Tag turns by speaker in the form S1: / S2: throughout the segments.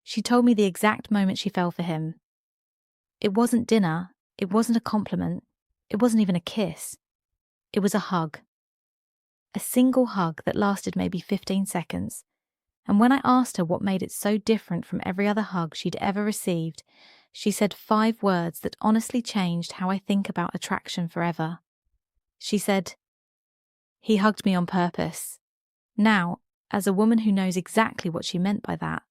S1: She told me the exact moment she fell for him. It wasn't dinner, it wasn't a compliment, it wasn't even a kiss. It was a hug. A single hug that lasted maybe 15 seconds. And when I asked her what made it so different from every other hug she'd ever received, she said 5 words that honestly changed how I think about attraction forever. She said, "He hugged me on purpose." Now, as a woman who knows exactly what she meant by that,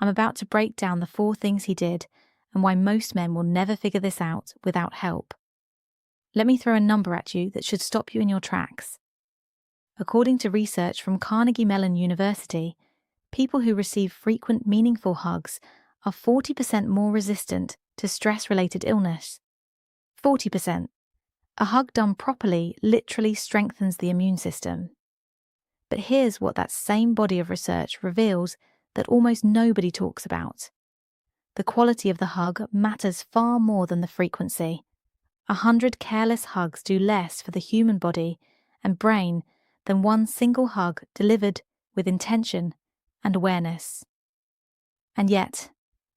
S1: I'm about to break down the 4 things he did and why most men will never figure this out without help. Let me throw a number at you that should stop you in your tracks. According to research from Carnegie Mellon University, people who receive frequent, meaningful hugs are 40% more resistant to stress-related illness. 40%. A hug done properly literally strengthens the immune system. But here's what that same body of research reveals that almost nobody talks about. The quality of the hug matters far more than the frequency. 100 careless hugs do less for the human body and brain than one single hug delivered with intention and awareness. And yet,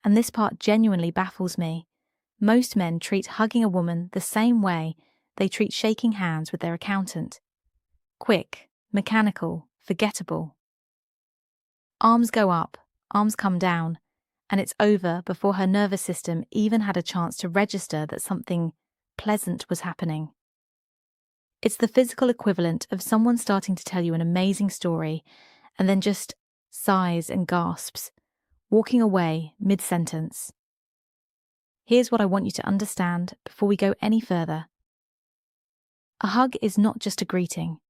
S1: and this part genuinely baffles me, most men treat hugging a woman the same way they treat shaking hands with their accountant. Quick, mechanical, forgettable. Arms go up, arms come down, and it's over before her nervous system even had a chance to register that something pleasant was happening. It's the physical equivalent of someone starting to tell you an amazing story and then just sighs and gasps, walking away mid-sentence. Here's what I want you to understand before we go any further. A hug is not just a greeting.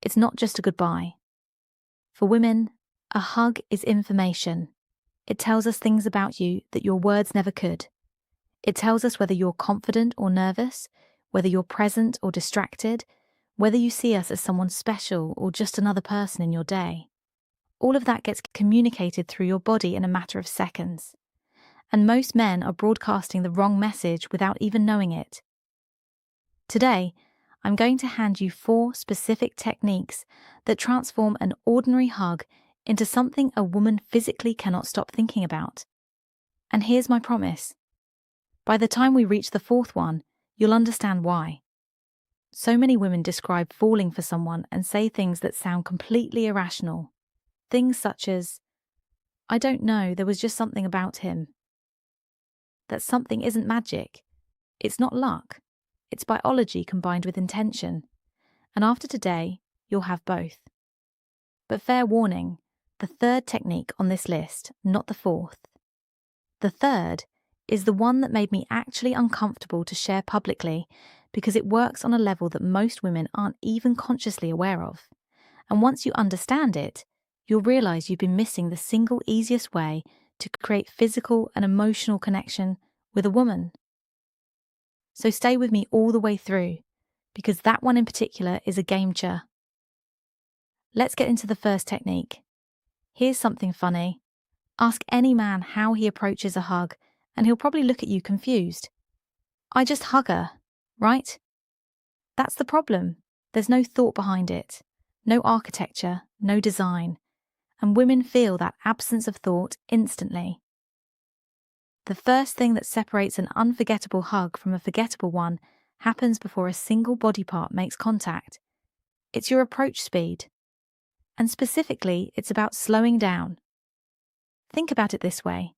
S1: It's not just a goodbye. For women, a hug is information. It tells us things about you that your words never could. It tells us whether you're confident or nervous, whether you're present or distracted, whether you see us as someone special or just another person in your day. All of that gets communicated through your body in a matter of seconds. And most men are broadcasting the wrong message without even knowing it. Today, I'm going to hand you 4 specific techniques that transform an ordinary hug into something a woman physically cannot stop thinking about. And here's my promise. By the time we reach the 4th one, you'll understand why. So many women describe falling for someone and say things that sound completely irrational. Things such as, "I don't know, there was just something about him." That something isn't magic. It's not luck. It's biology combined with intention. And after today, you'll have both. But fair warning, the 3rd technique on this list, not the 4th. The 3rd is the one that made me actually uncomfortable to share publicly because it works on a level that most women aren't even consciously aware of. And once you understand it, you'll realize you've been missing the single easiest way to create physical and emotional connection with a woman. So stay with me all the way through, because that one in particular is a game-changer. Let's get into the first technique. Here's something funny. Ask any man how he approaches a hug, and he'll probably look at you confused. "I just hug her, right?" That's the problem. There's no thought behind it, no architecture, no design, and women feel that absence of thought instantly. The first thing that separates an unforgettable hug from a forgettable one happens before a single body part makes contact. It's your approach speed. And specifically, it's about slowing down. Think about it this way.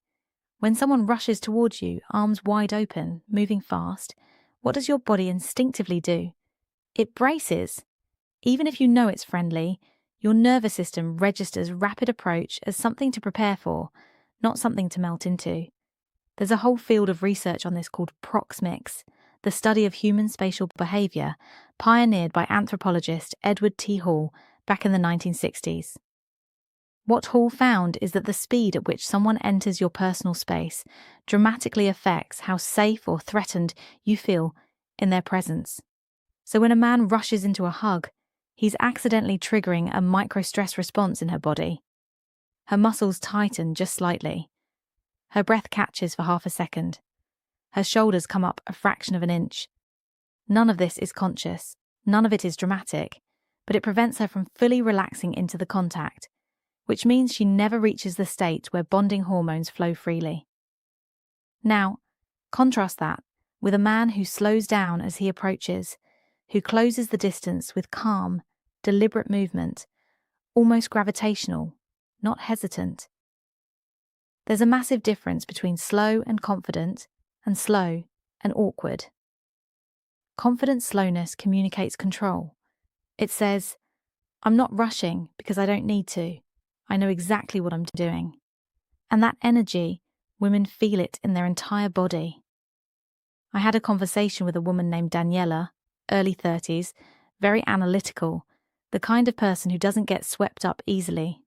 S1: When someone rushes towards you, arms wide open, moving fast, what does your body instinctively do? It braces. Even if you know it's friendly, your nervous system registers rapid approach as something to prepare for, not something to melt into. There's a whole field of research on this called proxemics, the study of human spatial behavior, pioneered by anthropologist Edward T. Hall back in the 1960s. What Hall found is that the speed at which someone enters your personal space dramatically affects how safe or threatened you feel in their presence. So when a man rushes into a hug, he's accidentally triggering a micro-stress response in her body. Her muscles tighten just slightly. Her breath catches for half a second. Her shoulders come up a fraction of an inch. None of this is conscious. None of it is dramatic, but it prevents her from fully relaxing into the contact. which means she never reaches the state where bonding hormones flow freely. Now, contrast that with a man who slows down as he approaches, who closes the distance with calm, deliberate movement, almost gravitational, not hesitant. There's a massive difference between slow and confident and slow and awkward. Confident slowness communicates control. It says, I'm not rushing because I don't need to. I know exactly what I'm doing. And that energy, women feel it in their entire body. I had a conversation with a woman named Daniela, early 30s, very analytical, the kind of person who doesn't get swept up easily.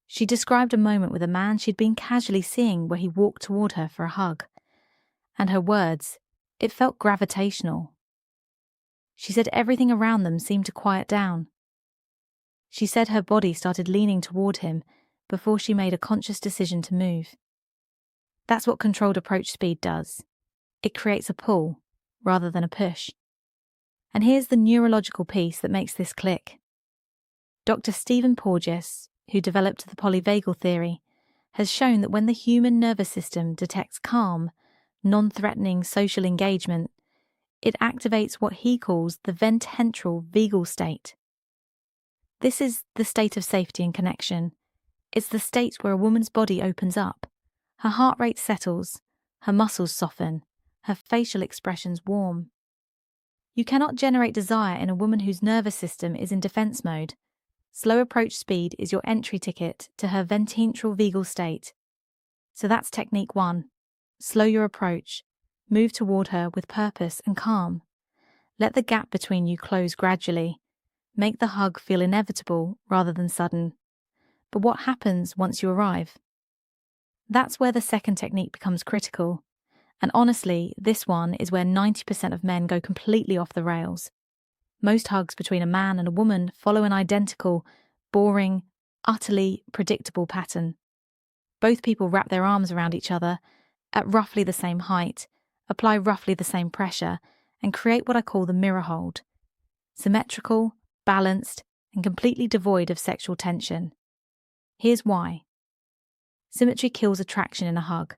S1: She described a moment with a man she'd been casually seeing where he walked toward her for a hug. And her words, it felt gravitational. She said everything around them seemed to quiet down. She said her body started leaning toward him before she made a conscious decision to move. That's what controlled approach speed does. It creates a pull rather than a push. And here's the neurological piece that makes this click. Dr. Stephen Porges, who developed the polyvagal theory, has shown that when the human nervous system detects calm, non-threatening social engagement, it activates what he calls the ventral vagal state. This is the state of safety and connection. It's the state where a woman's body opens up, her heart rate settles, her muscles soften, her facial expressions warm. You cannot generate desire in a woman whose nervous system is in defense mode. Slow approach speed is your entry ticket to her ventral vagal state. So that's technique 1. Slow your approach. Move toward her with purpose and calm. Let the gap between you close gradually. Make the hug feel inevitable rather than sudden. But what happens once you arrive? That's where the second technique becomes critical. And honestly, this one is where 90% of men go completely off the rails. Most hugs between a man and a woman follow an identical, boring, utterly predictable pattern. Both people wrap their arms around each other at roughly the same height, apply roughly the same pressure, and create what I call the mirror hold. Symmetrical, balanced, and completely devoid of sexual tension. Here's why. Symmetry kills attraction in a hug.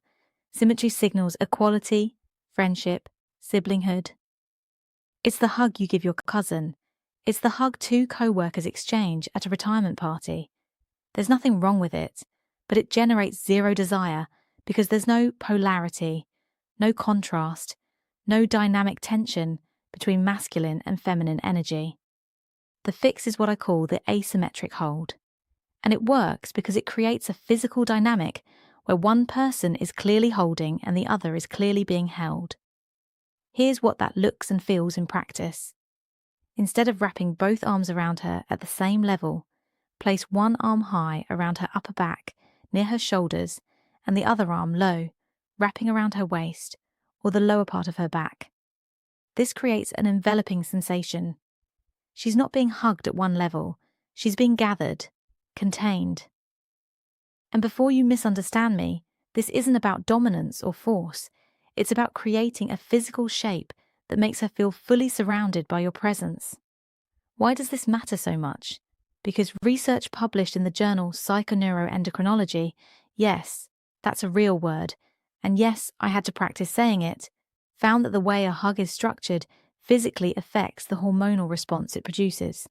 S1: Symmetry signals equality, friendship, siblinghood. It's the hug you give your cousin. It's the hug two co-workers exchange at a retirement party. There's nothing wrong with it, but it generates zero desire because there's no polarity, no contrast, no dynamic tension between masculine and feminine energy. The fix is what I call the asymmetric hold. And it works because it creates a physical dynamic where one person is clearly holding and the other is clearly being held. Here's what that looks and feels in practice. Instead of wrapping both arms around her at the same level, place one arm high around her upper back, near her shoulders, and the other arm low, wrapping around her waist, or the lower part of her back. This creates an enveloping sensation. She's not being hugged at one level, she's being gathered, contained. And before you misunderstand me, this isn't about dominance or force. It's about creating a physical shape that makes her feel fully surrounded by your presence. Why does this matter so much? Because research published in the journal Psychoneuroendocrinology, yes, that's a real word, and yes, I had to practice saying it, found that the way a hug is structured physically affects the hormonal response it produces.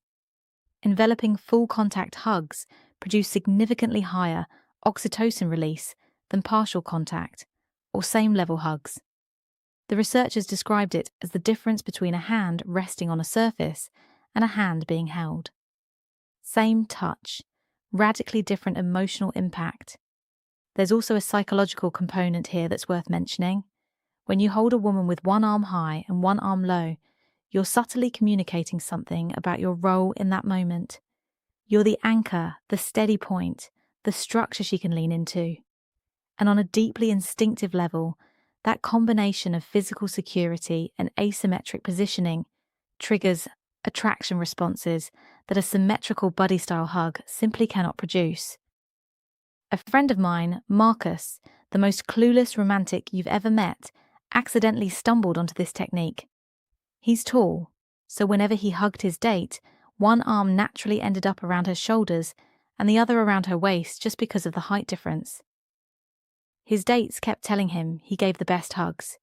S1: Enveloping full contact hugs produce significantly higher oxytocin release than partial contact, or same-level hugs. The researchers described it as the difference between a hand resting on a surface and a hand being held. Same touch, radically different emotional impact. There's also a psychological component here that's worth mentioning. When you hold a woman with one arm high and one arm low, you're subtly communicating something about your role in that moment. You're the anchor, the steady point, the structure she can lean into. And on a deeply instinctive level, that combination of physical security and asymmetric positioning triggers attraction responses that a symmetrical buddy-style hug simply cannot produce. A friend of mine, Marcus, the most clueless romantic you've ever met, accidentally stumbled onto this technique. He's tall, so whenever he hugged his date, one arm naturally ended up around her shoulders and the other around her waist just because of the height difference. His dates kept telling him he gave the best hugs.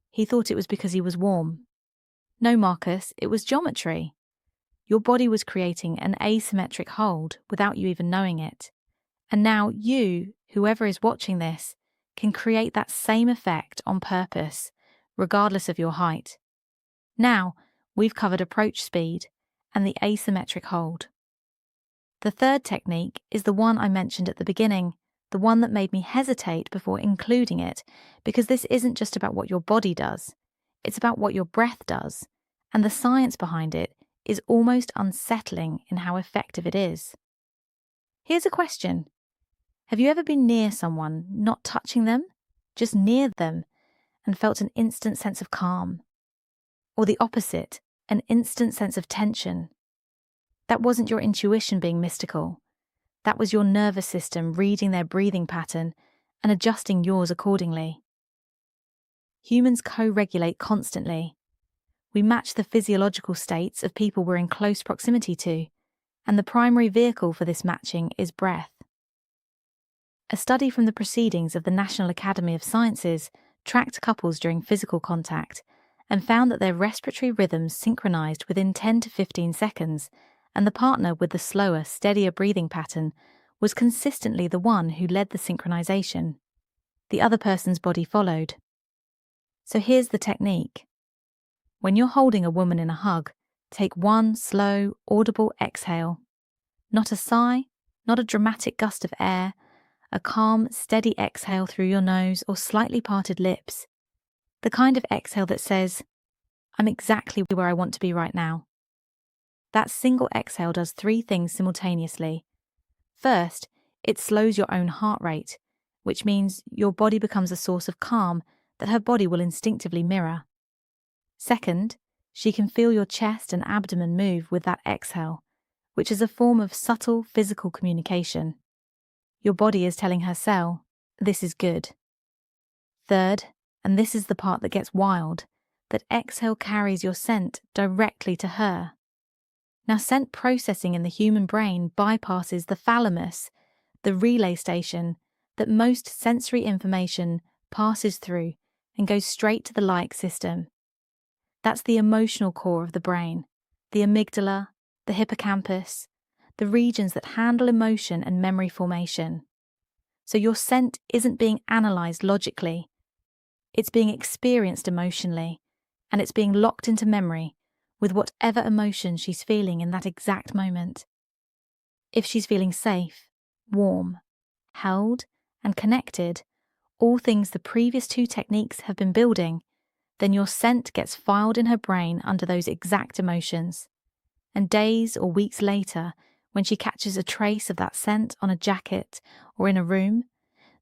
S1: He thought it was because he was warm. No, Marcus, it was geometry. Your body was creating an asymmetric hold without you even knowing it. And now you, whoever is watching this, can create that same effect on purpose, regardless of your height. Now, we've covered approach speed and the asymmetric hold. The third technique is the one I mentioned at the beginning, the one that made me hesitate before including it, because this isn't just about what your body does, it's about what your breath does, and the science behind it is almost unsettling in how effective it is. Here's a question. Have you ever been near someone, not touching them, just near them, and felt an instant sense of calm? Or the opposite, an instant sense of tension? That wasn't your intuition being mystical. That was your nervous system reading their breathing pattern and adjusting yours accordingly. Humans co-regulate constantly. We match the physiological states of people we're in close proximity to, and the primary vehicle for this matching is breath. A study from the proceedings of the National Academy of Sciences tracked couples during physical contact and found that their respiratory rhythms synchronized within 10 to 15 seconds, and the partner with the slower, steadier breathing pattern was consistently the one who led the synchronization. The other person's body followed. So here's the technique. When you're holding a woman in a hug, take one slow, audible exhale. Not a sigh, not a dramatic gust of air, a calm, steady exhale through your nose or slightly parted lips. The kind of exhale that says, I'm exactly where I want to be right now. That single exhale does 3 things simultaneously. First, it slows your own heart rate, which means your body becomes a source of calm that her body will instinctively mirror. Second, she can feel your chest and abdomen move with that exhale, which is a form of subtle physical communication. Your body is telling her cell, this is good. Third, and this is the part that gets wild, that exhale carries your scent directly to her. Now, scent processing in the human brain bypasses the thalamus, the relay station that most sensory information passes through and goes straight to the like system. That's the emotional core of the brain, the amygdala, the hippocampus, the regions that handle emotion and memory formation. So your scent isn't being analysed logically. It's being experienced emotionally, and it's being locked into memory with whatever emotion she's feeling in that exact moment. If she's feeling safe, warm, held, and connected, all things the previous 2 techniques have been building, then your scent gets filed in her brain under those exact emotions. And days or weeks later, when she catches a trace of that scent on a jacket or in a room,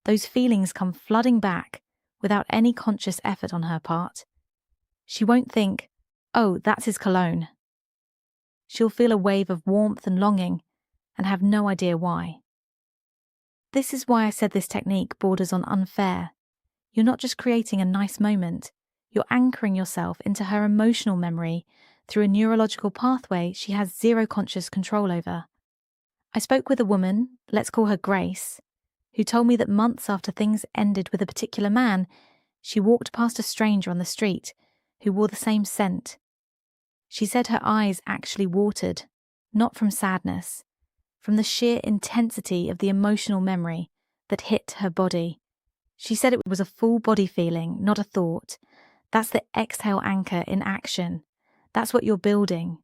S1: those feelings come flooding back without any conscious effort on her part. She won't think, oh, that's his cologne. She'll feel a wave of warmth and longing and have no idea why. This is why I said this technique borders on unfair. You're not just creating a nice moment, you're anchoring yourself into her emotional memory through a neurological pathway she has zero conscious control over. I spoke with a woman, let's call her Grace, who told me that months after things ended with a particular man, she walked past a stranger on the street who wore the same scent. She said her eyes actually watered, not from sadness, from the sheer intensity of the emotional memory that hit her body. She said it was a full body feeling, not a thought. That's the exhale anchor in action. That's what you're building.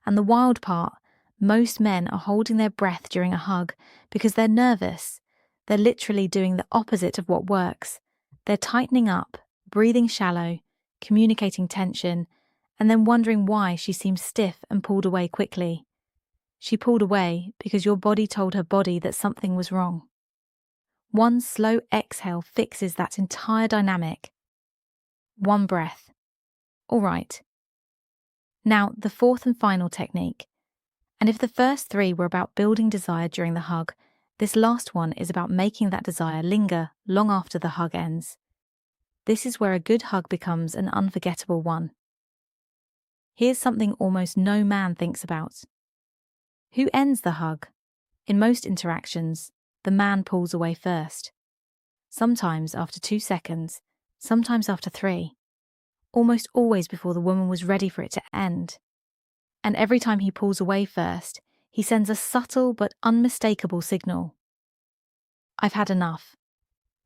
S1: And the wild part, most men are holding their breath during a hug because they're nervous. They're literally doing the opposite of what works. They're tightening up, breathing shallow, communicating tension, and then wondering why she seems stiff and pulled away quickly. She pulled away because your body told her body that something was wrong. One slow exhale fixes that entire dynamic. One breath. All right. Now, the fourth and final technique. And if the first 3 were about building desire during the hug, this last one is about making that desire linger long after the hug ends. This is where a good hug becomes an unforgettable one. Here's something almost no man thinks about. Who ends the hug? In most interactions, the man pulls away first. Sometimes after 2 seconds, sometimes after 3. Almost always before the woman was ready for it to end. And every time he pulls away first, he sends a subtle but unmistakable signal. I've had enough.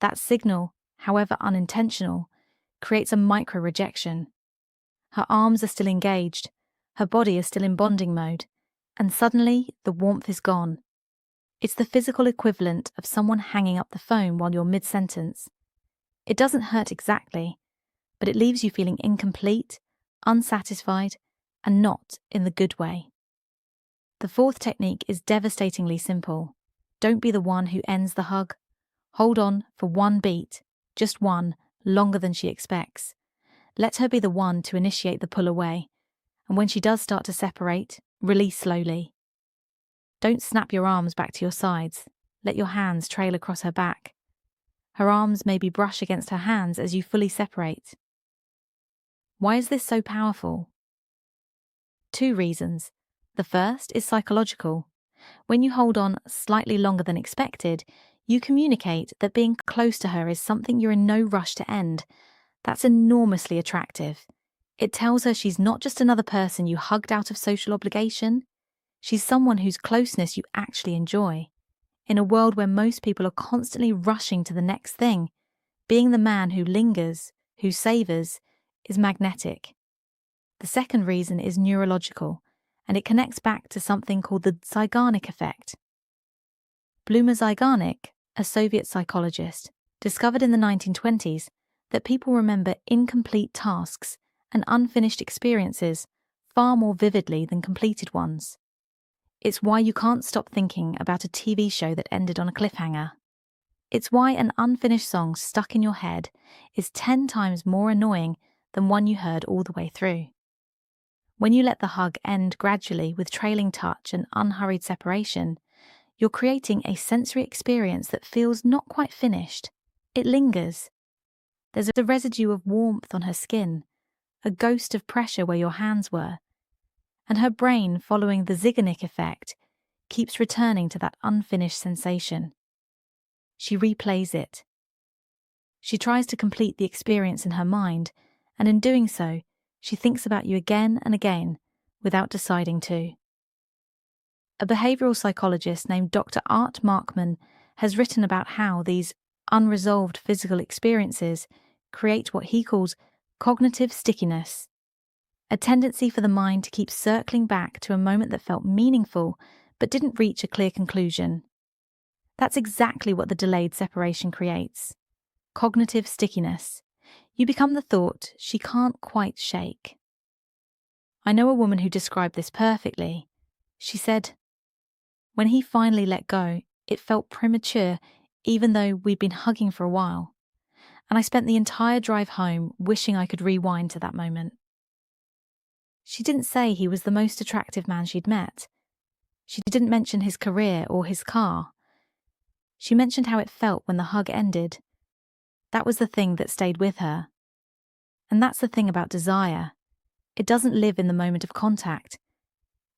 S1: That signal, however unintentional, creates a micro-rejection. Her arms are still engaged, her body is still in bonding mode, and suddenly the warmth is gone. It's the physical equivalent of someone hanging up the phone while you're mid-sentence. It doesn't hurt exactly, but it leaves you feeling incomplete, unsatisfied, and not in the good way. The fourth technique is devastatingly simple. Don't be the one who ends the hug. Hold on for one beat, just one, longer than she expects. Let her be the one to initiate the pull away, and when she does start to separate, release slowly. Don't snap your arms back to your sides. Let your hands trail across her back. Her arms maybe brush against her hands as you fully separate. Why is this so powerful? 2 reasons. The first is psychological. When you hold on slightly longer than expected, you communicate that being close to her is something you're in no rush to end. That's enormously attractive. It tells her she's not just another person you hugged out of social obligation. She's someone whose closeness you actually enjoy. In a world where most people are constantly rushing to the next thing, being the man who lingers, who savors, is magnetic. The second reason is neurological, and it connects back to something called the Zeigarnik effect. Bluma Zeigarnik, a Soviet psychologist, discovered in the 1920s that people remember incomplete tasks and unfinished experiences far more vividly than completed ones. It's why you can't stop thinking about a TV show that ended on a cliffhanger. It's why an unfinished song stuck in your head is 10 times more annoying than one you heard all the way through. When you let the hug end gradually with trailing touch and unhurried separation, you're creating a sensory experience that feels not quite finished. It lingers. There's a residue of warmth on her skin, a ghost of pressure where your hands were, and her brain, following the Zeigarnik effect, keeps returning to that unfinished sensation. She replays it. She tries to complete the experience in her mind, and in doing so, she thinks about you again and again without deciding to. A behavioural psychologist named Dr. Art Markman has written about how these unresolved physical experiences create what he calls cognitive stickiness, a tendency for the mind to keep circling back to a moment that felt meaningful but didn't reach a clear conclusion. That's exactly what the delayed separation creates. Cognitive stickiness. You become the thought she can't quite shake. I know a woman who described this perfectly. She said, "When he finally let go, it felt premature, even though we'd been hugging for a while. And I spent the entire drive home wishing I could rewind to that moment." She didn't say he was the most attractive man she'd met. She didn't mention his career or his car. She mentioned how it felt when the hug ended. That was the thing that stayed with her. And that's the thing about desire. It doesn't live in the moment of contact.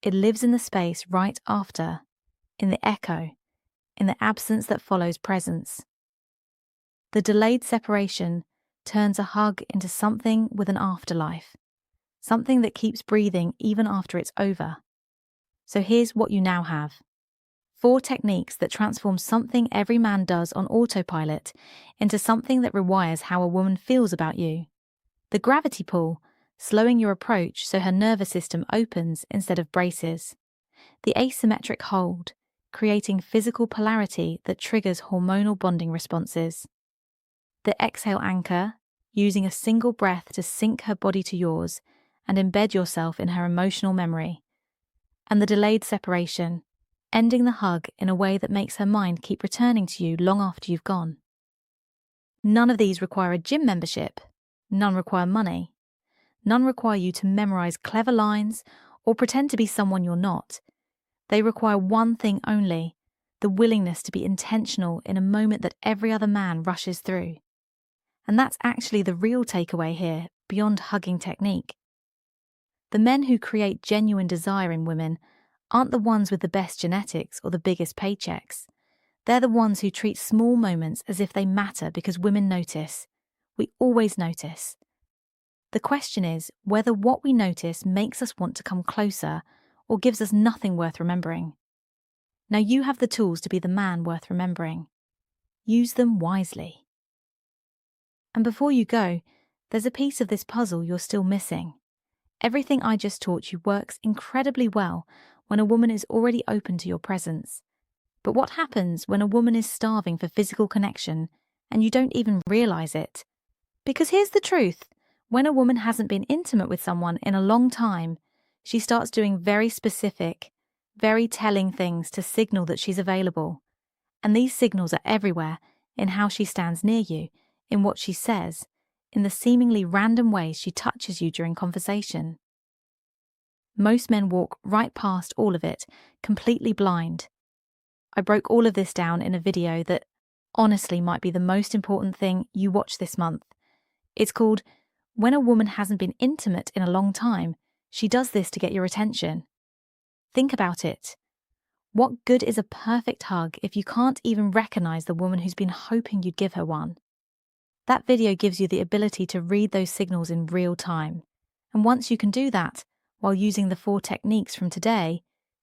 S1: It lives in the space right after, in the echo, in the absence that follows presence. The delayed separation turns a hug into something with an afterlife, something that keeps breathing even after it's over. So here's what you now have. 4 techniques that transform something every man does on autopilot into something that rewires how a woman feels about you. The gravity pull, slowing your approach so her nervous system opens instead of braces. The asymmetric hold, creating physical polarity that triggers hormonal bonding responses. The exhale anchor, using a single breath to sync her body to yours and embed yourself in her emotional memory. And the delayed separation, ending the hug in a way that makes her mind keep returning to you long after you've gone. None of these require a gym membership. None require money. None require you to memorize clever lines or pretend to be someone you're not. They require one thing only, the willingness to be intentional in a moment that every other man rushes through. And that's actually the real takeaway here, beyond hugging technique. The men who create genuine desire in women aren't the ones with the best genetics or the biggest paychecks. They're the ones who treat small moments as if they matter because women notice. We always notice. The question is whether what we notice makes us want to come closer or gives us nothing worth remembering. Now you have the tools to be the man worth remembering. Use them wisely. And before you go, there's a piece of this puzzle you're still missing. Everything I just taught you works incredibly well when a woman is already open to your presence. But what happens when a woman is starving for physical connection and you don't even realize it? Because here's the truth. When a woman hasn't been intimate with someone in a long time, she starts doing very specific, very telling things to signal that she's available. And these signals are everywhere, in how she stands near you, in what she says, in the seemingly random ways she touches you during conversation. Most men walk right past all of it, completely blind. I broke all of this down in a video that honestly might be the most important thing you watch this month. It's called When a Woman Hasn't Been Intimate in a Long Time, She Does This to Get Your Attention. Think about it. What good is a perfect hug if you can't even recognize the woman who's been hoping you'd give her one? That video gives you the ability to read those signals in real time. And once you can do that, while using the 4 techniques from today,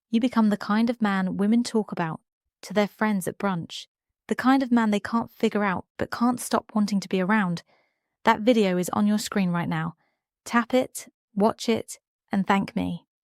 S1: you become the kind of man women talk about to their friends at brunch. The kind of man they can't figure out but can't stop wanting to be around. That video is on your screen right now. Tap it, watch it, and thank me.